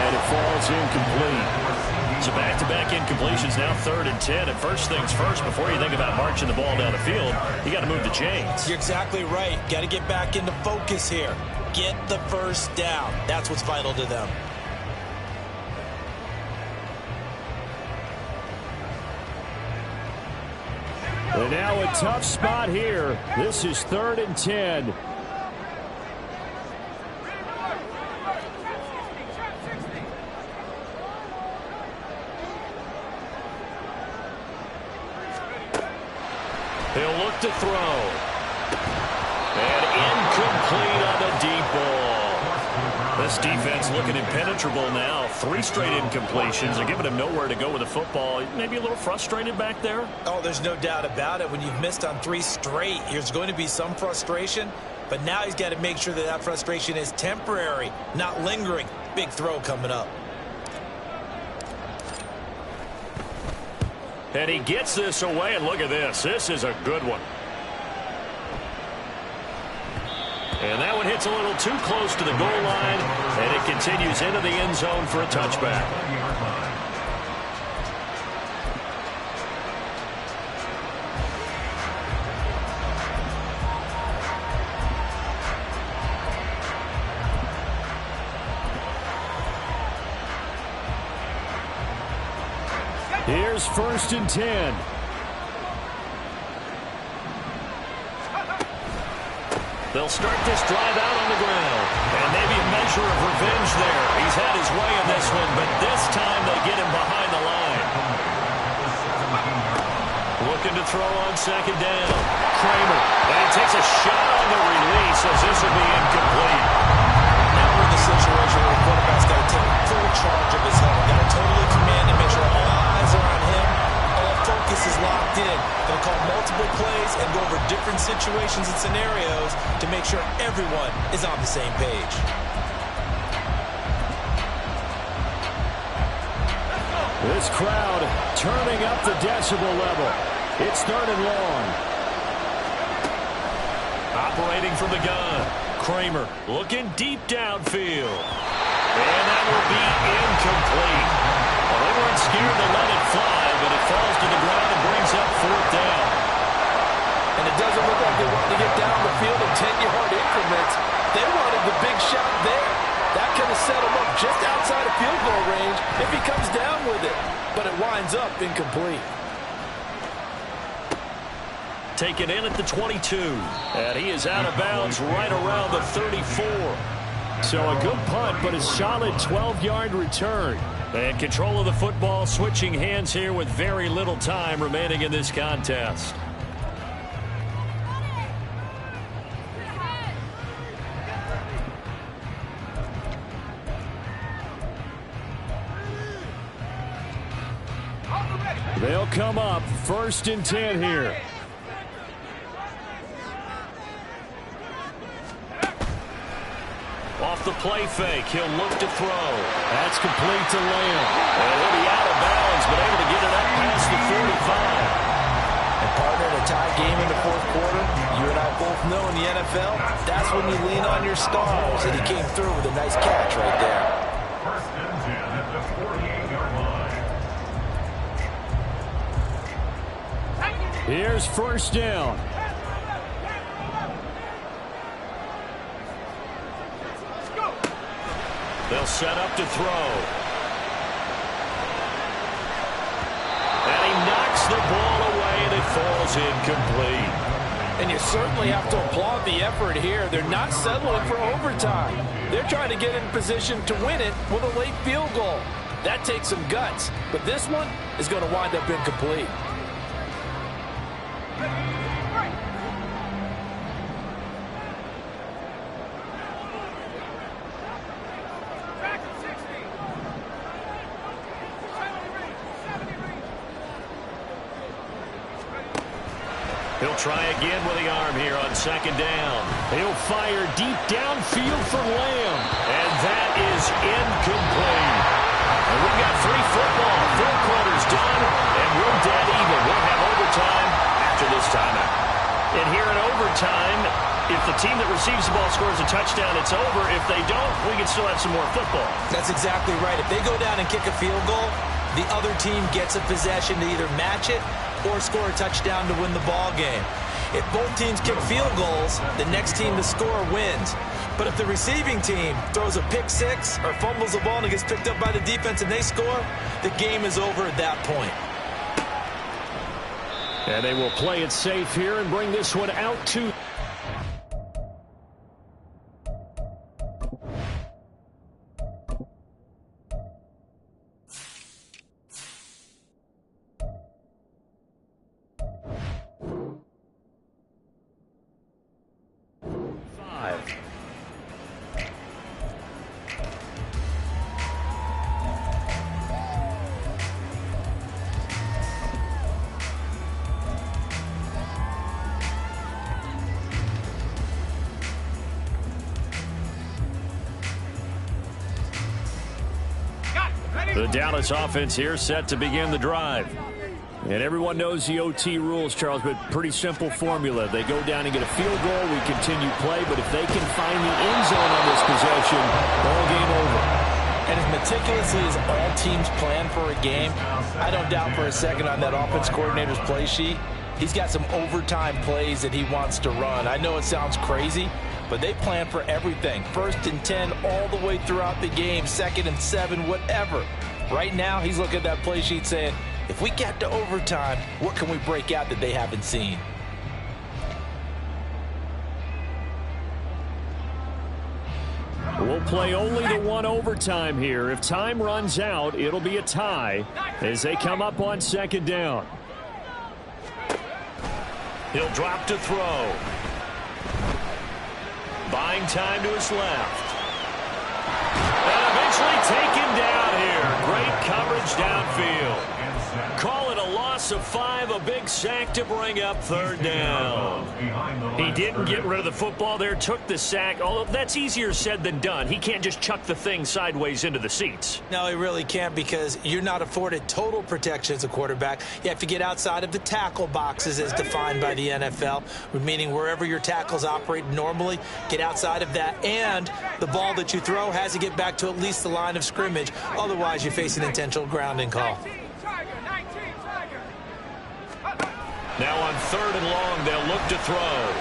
and it falls incomplete.
So back-to-back incompletions, now 3rd and 10. And first things first, before you think about marching the ball down the field, you got to move the chains.
You're exactly right. Got to get back into focus here. Get the first down. That's what's vital to them.
And now a tough spot here. This is 3rd and 10.
He'll look to throw. And incomplete on the deep ball. This defense looking impenetrable now. 3 straight incompletions. They're giving him nowhere to go with the football. Maybe a little frustrated back there?
Oh, there's no doubt about it. When you've missed on 3 straight, there's going to be some frustration. But now he's got to make sure that that frustration is temporary, not lingering. Big throw coming up.
And he gets this away, and look at this. This is a good one. And that one hits a little too close to the goal line, and it continues into the end zone for a touchback.
Here's 1st and 10.
They'll start this drive out on the ground. And maybe a measure of revenge there. He's had his way in this one, but this time they get him behind the line. Looking to throw on 2nd down. Kramer. And he takes a shot on the release as this will be incomplete.
Now we're in the situation where the quarterback's got to take full charge of his health. Got to totally command and make sure all eyes are on him. All focus is locked in. Going to call multiple plays and go over different situations and scenarios to make sure everyone is on the same page.
This crowd turning up the decibel level. It's 3rd and long.
Operating from the gun. Kramer looking deep downfield. And that will be incomplete. Well, they weren't scared to let it fly, but it falls to the ground and brings up 4th down.
And it doesn't look like they want to get down the field in 10-yard increments. They wanted the big shot there. That could have set him up just outside of field goal range if he comes down with it. But it winds up incomplete.
Taken in at the 22. And he is out of bounds right around the 34.
So a good punt, but a solid 12-yard return.
And control of the football, switching hands here with very little time remaining in this contest.
They'll come up 1st and 10 here.
Off the play fake, he'll look to throw.
That's complete to Lamb.
And he'll be out of bounds, but able to get it up past the 45.
And partner, in a tie game in the 4th quarter, you and I both know in the NFL, that's when you lean on your stars. And he came through with a nice catch right there.
1st and 10 at the 48-yard line.
Here's 1st down.
They'll set up to throw. And he knocks the ball away, and it falls incomplete.
And you certainly have to applaud the effort here. They're not settling for overtime. They're trying to get in position to win it with a late field goal. That takes some guts, but this one is going to wind up incomplete.
He'll try again with the arm here on 2nd down.
He'll fire deep downfield for Lamb.
And that is incomplete. And we've got free football. 4 quarters done, and we're dead even. We'll have overtime after this timeout. And here in overtime, if the team that receives the ball scores a touchdown, it's over. If they don't, we can still have some more football.
That's exactly right. If they go down and kick a field goal, the other team gets a possession to either match it or score a touchdown to win the ball game. If both teams kick field goals, the next team to score wins. But if the receiving team throws a pick six or fumbles the ball and it gets picked up by the defense and they score, the game is over at that point.
And they will play it safe here and bring this one out to...
The Dallas offense here set to begin the drive. And everyone knows the OT rules, Charles, but pretty simple formula. They go down and get a field goal, we continue play, but if they can find the end zone on this possession, ball game over.
And as meticulously as all teams plan for a game, I don't doubt for a second on that offense coordinator's play sheet, he's got some overtime plays that he wants to run. I know it sounds crazy, but they plan for everything. 1st and 10 all the way throughout the game, 2nd and 7, whatever. Right now, he's looking at that play sheet saying, if we get to overtime, what can we break out that they haven't seen?
We'll play only to 1 overtime here. If time runs out, it'll be a tie as they come up on 2nd down. He'll drop to throw. Buying time to his left. And eventually taken down here. Great coverage downfield. Call it a loss of 5, a big sack to bring up 3rd down. He didn't get rid of the football there, took the sack, although that's easier said than done. He can't just chuck the thing sideways into the seats.
No, he really can't, because you're not afforded total protection as a quarterback. You have to get outside of the tackle boxes as defined by the NFL, meaning wherever your tackles operate normally, get outside of that, and the ball that you throw has to get back to at least the line of scrimmage. Otherwise, you face an intentional grounding call.
Now on 3rd and long, they'll look to throw.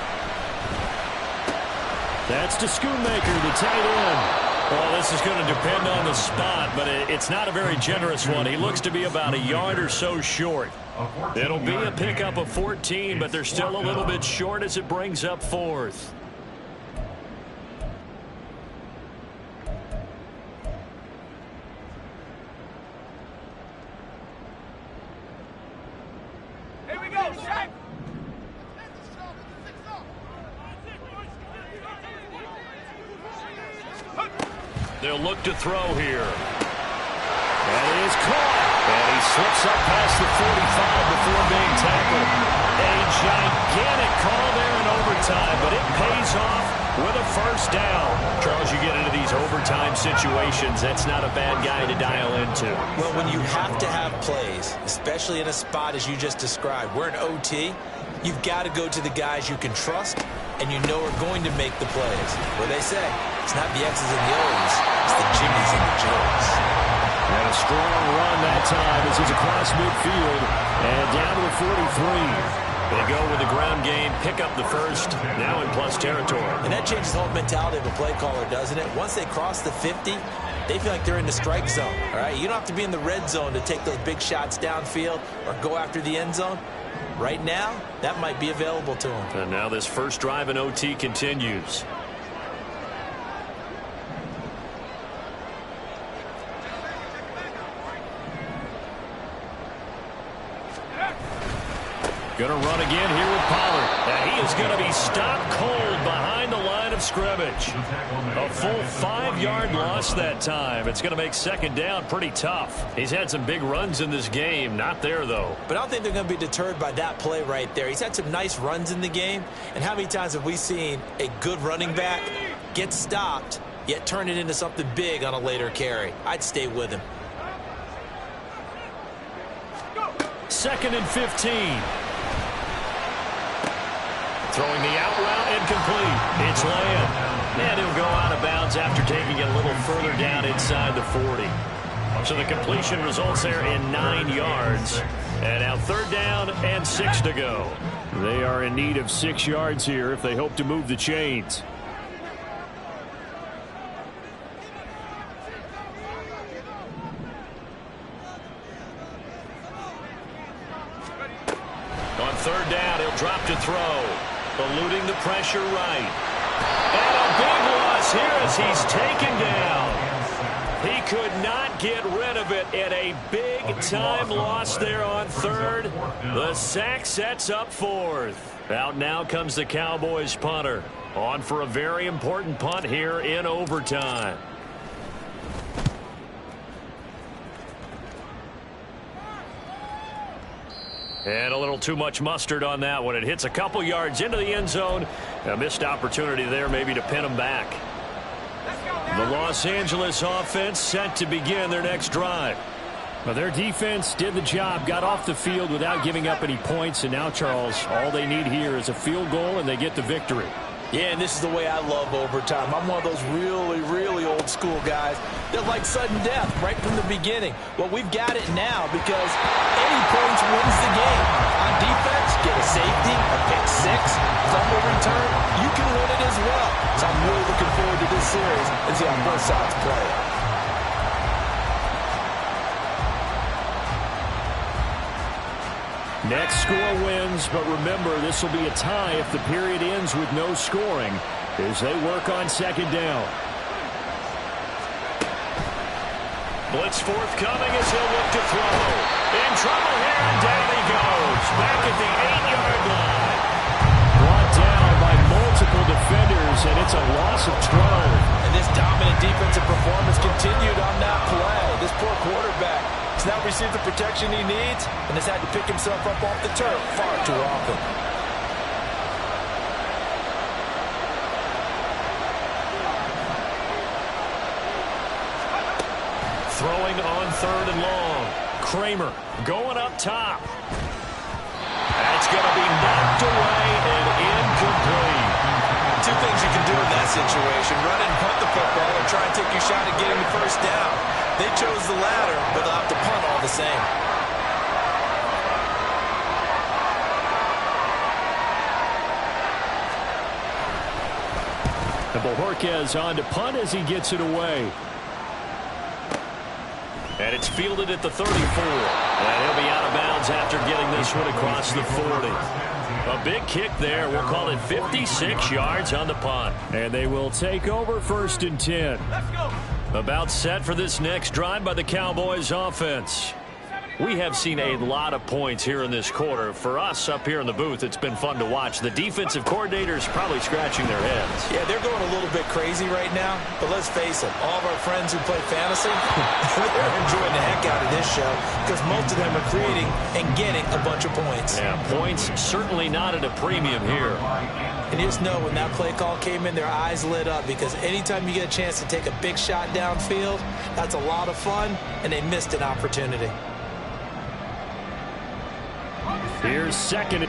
That's to Schoonmaker, the tight end. Well, this is going to depend on the spot, but it's not a very generous one. He looks to be about a yard or so short. It'll be a pickup of 14, but they're still a little bit short as it brings up 4th. They'll look to throw here. And he is caught. And he slips up past the 45 before being tackled. A gigantic call there in overtime, but it pays off with a 1st down. Charles, you get into these overtime situations, that's not a bad guy to dial into.
Well, when you have to have plays, especially in a spot as you just described, we're in OT, you've got to go to the guys you can trust and you know are going to make the plays. What they say, it's not the X's and the O's, it's the Jimmies and the Joes.
And a strong run that time as he's across midfield and down to the 43. They go with the ground game, pick up the 1st, now in plus territory.
And that changes the whole mentality of a play caller, doesn't it? Once they cross the 50, they feel like they're in the strike zone, all right? You don't have to be in the red zone to take those big shots downfield or go after the end zone. Right now, that might be available to them.
And now this first drive in OT continues. Going to run again here with Pollard. And he is going to be stopped cold behind the line of scrimmage. A full 5-yard loss that time. It's going to make 2nd down pretty tough. He's had some big runs in this game. Not there, though.
But I don't think they're going to be deterred by that play right there. He's had some nice runs in the game. And how many times have we seen a good running back get stopped, yet turn it into something big on a later carry? I'd stay with him.
2nd and 15. Throwing the out route incomplete. It's Land. And he'll go out of bounds after taking it a little further down inside the 40. So the completion results there in 9 yards. And now 3rd down and 6 to go. They are in need of 6 yards here if they hope to move the chains. On 3rd down, he'll drop to throw. Eluding the pressure right. And a big loss here as he's taken down. He could not get rid of it in a big-time loss there on 3rd. The sack sets up 4th. Out now comes the Cowboys punter. On for a very important punt here in overtime. And a little too much mustard on that one. It hits a couple yards into the end zone. A missed opportunity there maybe to pin him back.
Let's go.
The Los Angeles offense set to begin their next drive.
Well, their defense did the job, got off the field without giving up any points, and now, Charles, all they need here is a field goal, and they get the victory.
Yeah, and this is the way I love overtime. I'm one of those really, really old school guys that like sudden death right from the beginning. Well, we've got it now because any points wins the game. On defense, get a safety, a pick six, fumble return, you can win it as well. So I'm really looking forward to this series and see how both sides play.
Next score wins, but remember, this will be a tie if the period ends with no scoring as they work on second down.
Blitz forthcoming as he'll look to throw. In trouble here, and down he goes. Back at the 8-yard line.
Brought down by multiple defenders, and it's a loss of 12.
And this dominant defensive performance continued on that play. This poor quarterback has now received the protection he needs and has had to pick himself up off the turf far too often.
Throwing on 3rd and long. Kramer going up top. That's going to be knocked away and incomplete.
Two things you can do in that situation: run and punt the football, or try and take your shot at getting the first down. They chose the latter, but they'll have to punt all the same.
And Bojorquez on to punt as he gets it away.
And it's fielded at the 34. And he'll be out of bounds after getting this one across the 40. A big kick there. We'll call it 56 yards on the punt.
And they will take over 1st and 10.
Let's go.
About set for this next drive by the Cowboys offense. We have seen a lot of points here in this quarter. For us up here in the booth, it's been fun to watch. The defensive coordinators probably scratching their heads.
Yeah, they're going a little bit crazy right now, but let's face it, all of our friends who play fantasy, they're enjoying the heck out of this show because most of them are creating and getting a bunch of points.
Yeah, points certainly not at a premium here.
And you just know when that play call came in, their eyes lit up because anytime you get a chance to take a big shot downfield, that's a lot of fun, and they missed an opportunity.
Here's 2nd.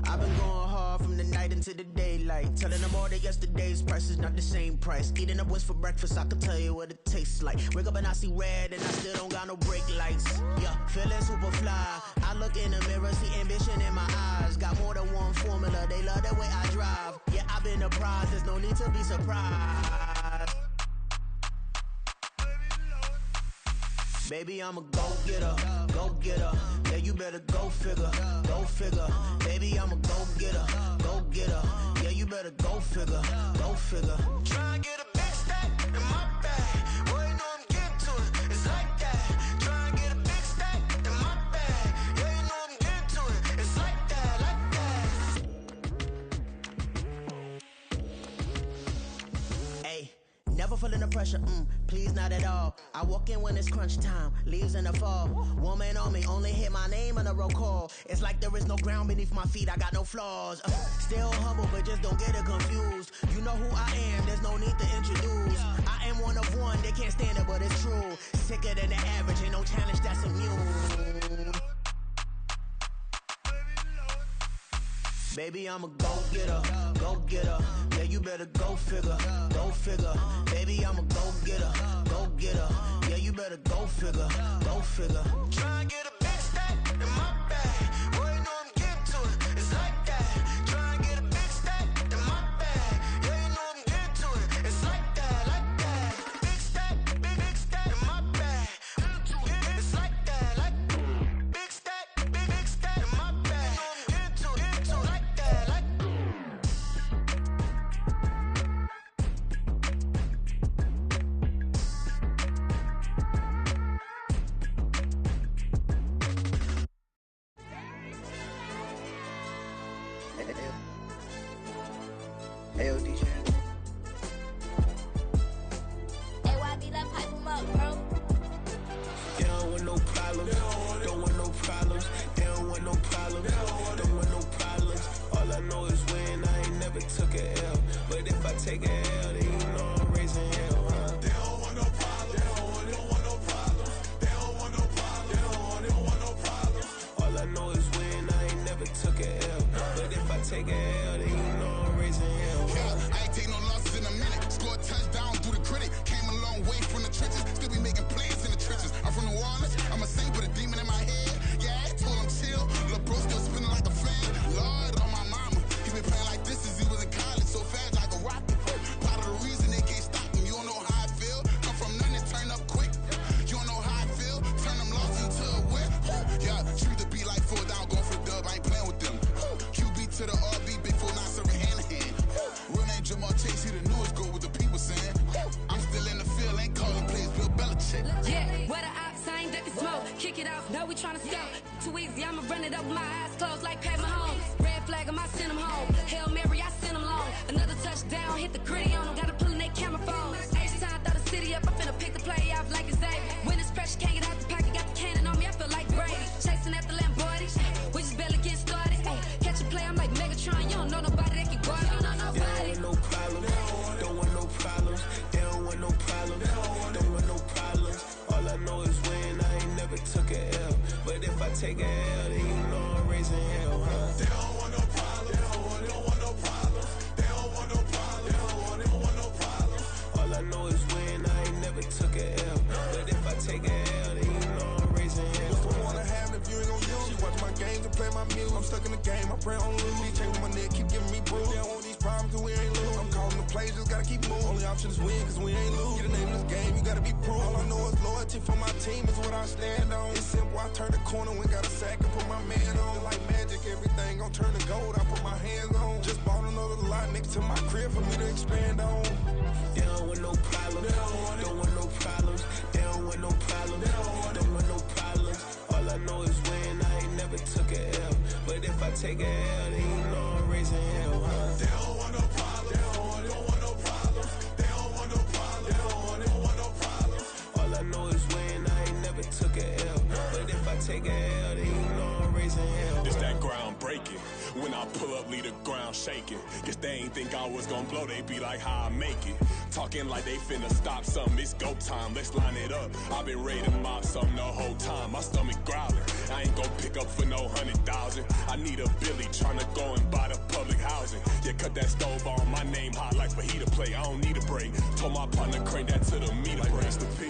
I've been going hard from the night into the daylight, telling them all that yesterday's price is not the same price. Eating up wings for breakfast, I can tell you what it tastes like. Wake up and I see red and I still don't got no brake lights. Yeah, feeling super fly. I look in the mirror, see ambition in my eyes. Got more than one formula, they love the way I drive. Yeah, I've been a prize, there's no need to be surprised. Baby, I'm a go-getter, go-getter. Yeah, you better go figure, go figure. Baby, I'm a go-getter, go-getter. Yeah, you better go figure, go figure. Try and get a big stack in my bag. Boy, you know I'm getting to it, it's like that. Try and get a big stack in my bag. Yeah, you know I'm getting to it, it's like that, like that. Hey, never feeling the pressure, please not at all. I walk in when it's crunch time, leaves in the fall. Woman on me, only hit my name on a roll call. It's like there is no ground beneath my feet, I got no flaws. Still humble, but just don't get it confused. You know who I am, there's no need to introduce. I am one of one, they can't stand it, but it's true. Sicker than the average, ain't no challenge that's immune. Baby, I'm a go-getter, go-getter. Yeah, you better go figure, go figure. Baby, I'm a go-getter, go-getter. Yeah, you better go figure, go figure. Try and get a big stack in my bag. Boy, you know I'm getting to it, it's like that. Try and get a big stack in my bag. Yeah, you know I'm getting to it, it's like that, like that. Big stack in my bag. It's like that, like big stack in my bag. Get to it, like that, like.
Hey, yo, DJ.
AYB, that pipe 'em up.
take a L, then you know I'm raising hell.
Yeah, I ain't take no losses in a minute. Score a touchdown through the critic. Came a long way from the trenches. Still be making plays in the trenches. I'm from New Orleans. I'm a saint with a demon in my head. Yeah, I told him chill. Lil' bro still spinning like a fan. Lord on my mama. He been playing like this since he was in college. So fast like a rocket. Part of the reason they can't stop him. You don't know how I feel. Come from nothing and turn up quick. You don't know how I feel. Turn them losses into a whip. Yeah, treat the beat like 4 down. Going for the dub. I ain't playing with them. QB to the RB. Big 4 not serving hand to hand. Real name Jamal Chase. He the newest goal with the people saying. I'm still in the field. Ain't calling plays. Bill Belichick.
Yeah, where the ops ain't that can smoke. Kick it off. No, we tryna scout. Too easy. I'ma run it up with my eyes closed like Pat Mahomes. Red flag, I might send him home. Hail Mary, I send him long. Another touchdown. Hit the gritty on him. Gotta pull in their camera phone. H-time, throw the city up. I'm finna pick the play off like it's David. When it's pressure, can't get out the pocket. Got the cannon on me. I feel like Brady. Chasing after Lamborghini. We just barely get started. Ay, catch a play. I'm like Megatron. You don't know nobody that can guard it. You don't know nobody.
No problem. Don't want no problems. They don't want no problems. Don't want no problems. All I know is win. I ain't never took a L. But if I take a L, then you know I'm raising hell, huh? They don't want no problems. They don't want no problems. They don't want no problems. They don't want no problems. All I know is win. I ain't never took a L. But if I take a L, then you know I'm raising hell.
What's the one I have if you ain't gon' use? She watch my games and play my music. I'm stuck in the game. I pray on lose. These chains with my neck keep giving me bruise. They don't want these problems cause we ain't lose. I'm calling the plays, just gotta keep moving. Only option is win cause we ain't lose. Get a name in this game, you gotta be proof. All I know is loyalty for my team is what I stand on. It's simple, I turn the corner when got a sack and put my man on. Like magic, everything gon' turn to gold. I put my hands on. Just bought another lot next to my crib for me to expand on.
They don't want no problems. Don't want no problems. They don't want no problems. Don't want no problems. All I know is win. I ain't never took a L. But if I take a L, then you know I'm raising hell, huh? They don't want no problems. They don't want no problems. They don't want no problems. They don't want no problems. All I know is win. I ain't never took a L. But if I take a L, then you know I'm raising hell.
It's that ground breaking. When I pull up, leave the ground shaking. Guess they ain't think I was gonna blow, they be like, how I make it. Talking like they finna stop something, it's go time, let's line it up. I've been ready to mob something the whole time, my stomach growling. I ain't gon' pick up for no 100,000. I need a Billy tryna go and buy the public housing. Yeah, cut that stove on, my name hot like fajita plate. I don't need a break. Told my partner crank that to the meter break. The P.